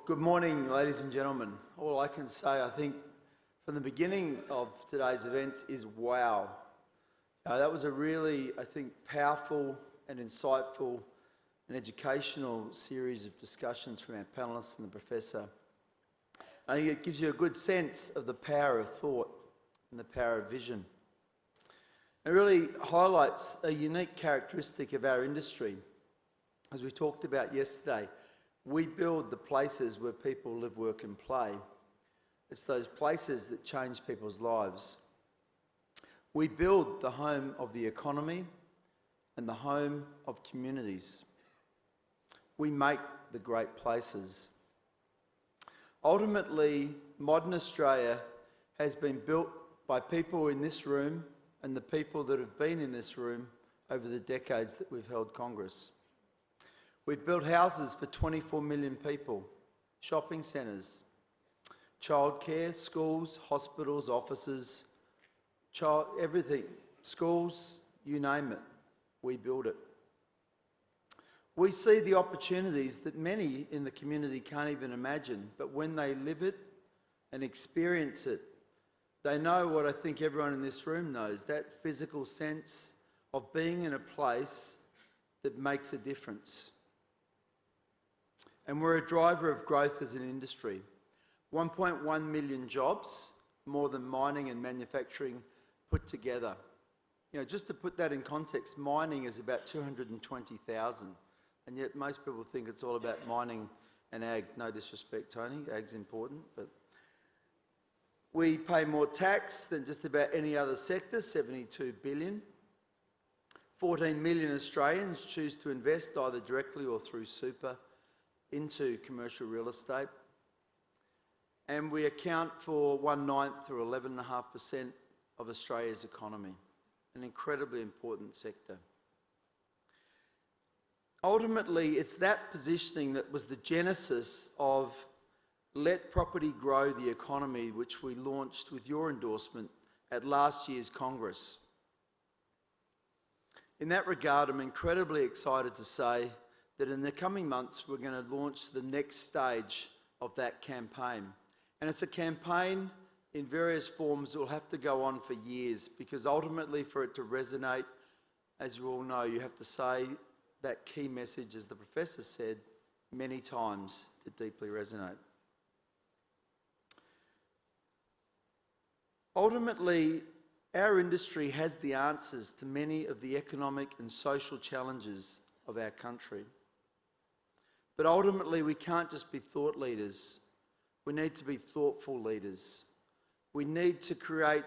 Good morning, ladies and gentlemen. All I can say, I think, from the beginning of today's events is wow. That was a really, I think, powerful and insightful and educational series of discussions from our panellists and the professor. I think it gives you a good sense of the power of thought and the power of vision. It really highlights a unique characteristic of our industry. As we talked about yesterday, we build the places where people live, work and play. It's those places that change people's lives. We build the home of the economy and the home of communities. We make the great places. Ultimately, modern Australia has been built by people in this room and the people that have been in this room over the decades that we've held Congress. We've built houses for 24 million people, shopping centres, childcare, schools, hospitals, offices, everything, schools, you name it, we build it. We see the opportunities that many in the community can't even imagine, but when they live it and experience it, they know what I think everyone in this room knows, that physical sense of being in a place that makes a difference. And we're a driver of growth as an industry. 1.1 million jobs, more than mining and manufacturing put together. You know, just to put that in context, mining is about 220,000. And yet most people think it's all about mining and ag. No disrespect, Tony, ag's important, but we pay more tax than just about any other sector, 72 billion. 14 million Australians choose to invest either directly or through super into commercial real estate. And we account for 1/9 or 11.5% of Australia's economy, an incredibly important sector. Ultimately, it's that positioning that was the genesis of Let Property Grow the Economy, which we launched with your endorsement at last year's Congress. In that regard, I'm incredibly excited to say that in the coming months, we're going to launch the next stage of that campaign. And it's a campaign in various forms that will have to go on for years, because ultimately for it to resonate, as you all know, you have to say that key message, as the professor said, many times to deeply resonate. Ultimately, our industry has the answers to many of the economic and social challenges of our country. But ultimately, we can't just be thought leaders. We need to be thoughtful leaders. We need to create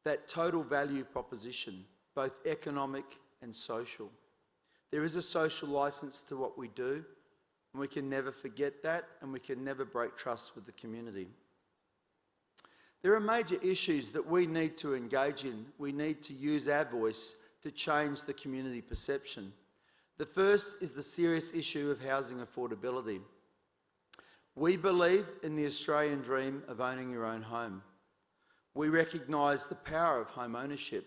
that total value proposition, both economic and social. There is a social licence to what we do, and we can never forget that, and we can never break trust with the community. There are major issues that we need to engage in. We need to use our voice to change the community perception. The first is the serious issue of housing affordability. We believe in the Australian dream of owning your own home. We recognise the power of home ownership,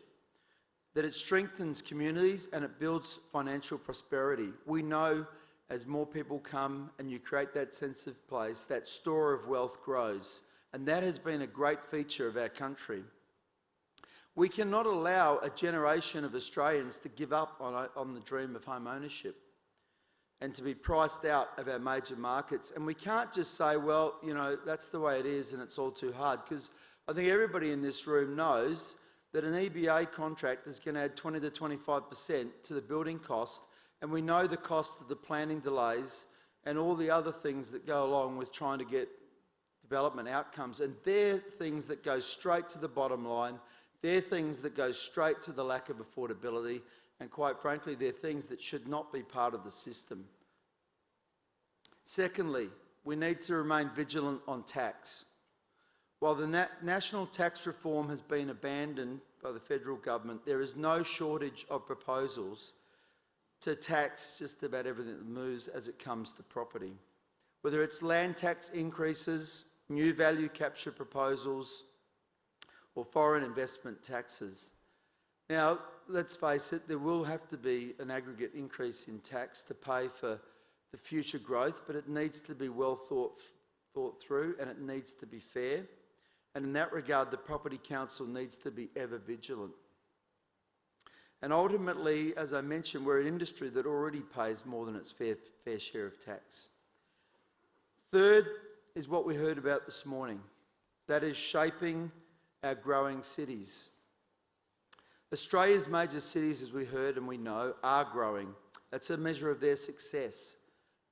that it strengthens communities and it builds financial prosperity. We know as more people come and you create that sense of place, that store of wealth grows. And that has been a great feature of our country. We cannot allow a generation of Australians to give up on the dream of home ownership and to be priced out of our major markets. And we can't just say, well, you know, that's the way it is and it's all too hard, because I think everybody in this room knows that an EBA contract is going to add 20 to 25% to the building cost, and we know the cost of the planning delays and all the other things that go along with trying to get development outcomes. And they're things that go straight to the bottom line. They're things that go straight to the lack of affordability, and quite frankly, they're things that should not be part of the system. Secondly, we need to remain vigilant on tax. While the national tax reform has been abandoned by the federal government, there is no shortage of proposals to tax just about everything that moves as it comes to property. Whether it's land tax increases, new value capture proposals, or foreign investment taxes. Now, let's face it, there will have to be an aggregate increase in tax to pay for the future growth, but it needs to be well thought thought through, and it needs to be fair. And in that regard, the Property Council needs to be ever vigilant. And ultimately, as I mentioned, we're an industry that already pays more than its fair share of tax. Third is what we heard about this morning. That is shaping our growing cities. Australia's major cities, as we heard and we know, are growing. That's a measure of their success.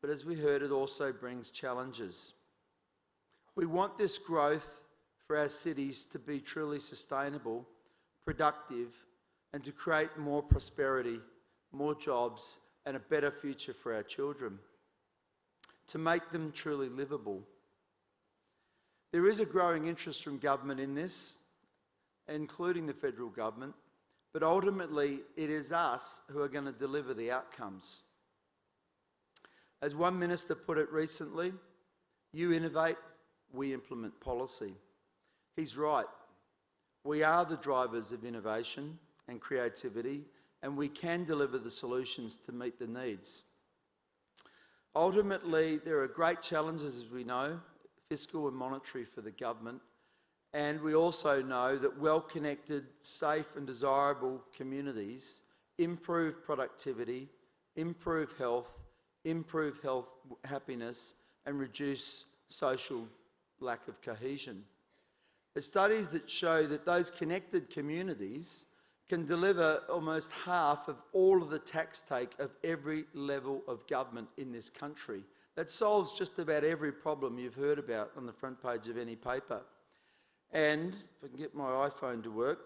But as we heard, it also brings challenges. We want this growth for our cities to be truly sustainable, productive, and to create more prosperity, more jobs, and a better future for our children, to make them truly livable. There is a growing interest from government in this, including the federal government, but ultimately it is us who are going to deliver the outcomes. As one minister put it recently, you innovate, we implement policy. He's right. We are the drivers of innovation and creativity, and we can deliver the solutions to meet the needs. Ultimately, there are great challenges, as we know, fiscal and monetary for the government, and we also know that well-connected, safe and desirable communities improve productivity, improve health, happiness, and reduce social lack of cohesion. There's studies that show that those connected communities can deliver almost half of all of the tax take of every level of government in this country. That solves just about every problem you've heard about on the front page of any paper. And if I can get my iPhone to work,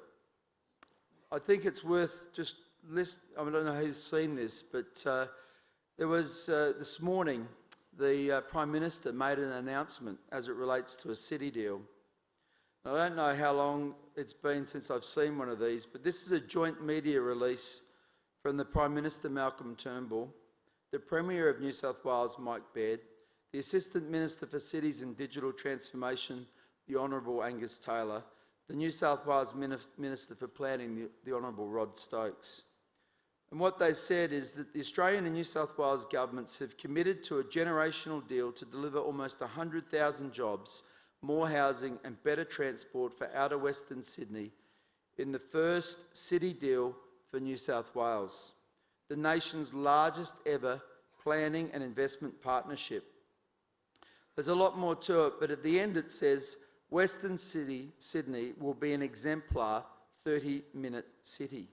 I think it's worth just I don't know who's seen this, but there was this morning, the Prime Minister made an announcement as it relates to a city deal. I don't know how long it's been since I've seen one of these, but this is a joint media release from the Prime Minister, Malcolm Turnbull, the Premier of New South Wales, Mike Baird, the Assistant Minister for Cities and Digital Transformation, the Honourable Angus Taylor, the New South Wales Minister for Planning, the Honourable Rod Stokes. And what they said is that the Australian and New South Wales governments have committed to a generational deal to deliver almost 100,000 jobs, more housing and better transport for outer Western Sydney in the first city deal for New South Wales, the nation's largest ever planning and investment partnership. There's a lot more to it, but at the end it says, Western Sydney will be an exemplar 30-minute city.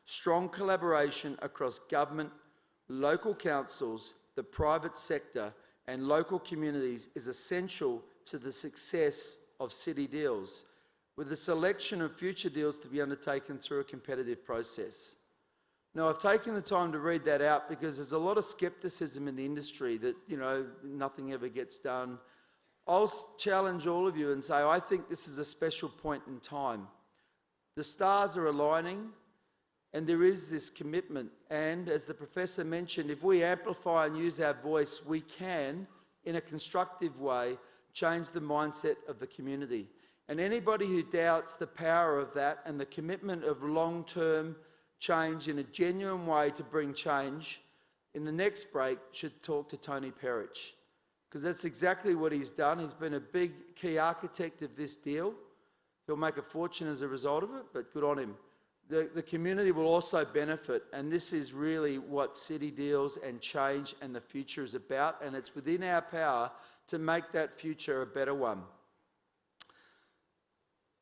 Strong collaboration across government, local councils, the private sector and local communities is essential to the success of city deals, with the selection of future deals to be undertaken through a competitive process. Now, I've taken the time to read that out because there's a lot of scepticism in the industry that, nothing ever gets done. I'll challenge all of you and say, I think this is a special point in time. The stars are aligning and there is this commitment. And as the professor mentioned, if we amplify and use our voice, we can, in a constructive way, change the mindset of the community. And anybody who doubts the power of that and the commitment of long-term change in a genuine way to bring change, in the next break should talk to Tony Perich, because that's exactly what he's done. He's been a big key architect of this deal. He'll make a fortune as a result of it, but good on him. The community will also benefit, and this is really what city deals and change and the future is about, and it's within our power to make that future a better one.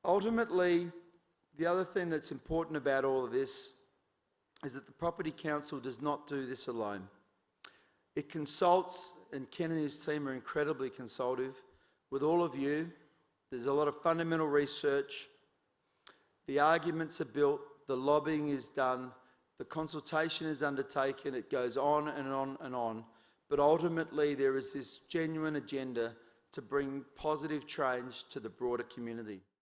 Ultimately, the other thing that's important about all of this is that the Property Council does not do this alone. It consults, and Ken and his team are incredibly consultative with all of you. There's a lot of fundamental research. The arguments are built, the lobbying is done, the consultation is undertaken, it goes on and on and on. But ultimately, there is this genuine agenda to bring positive change to the broader community.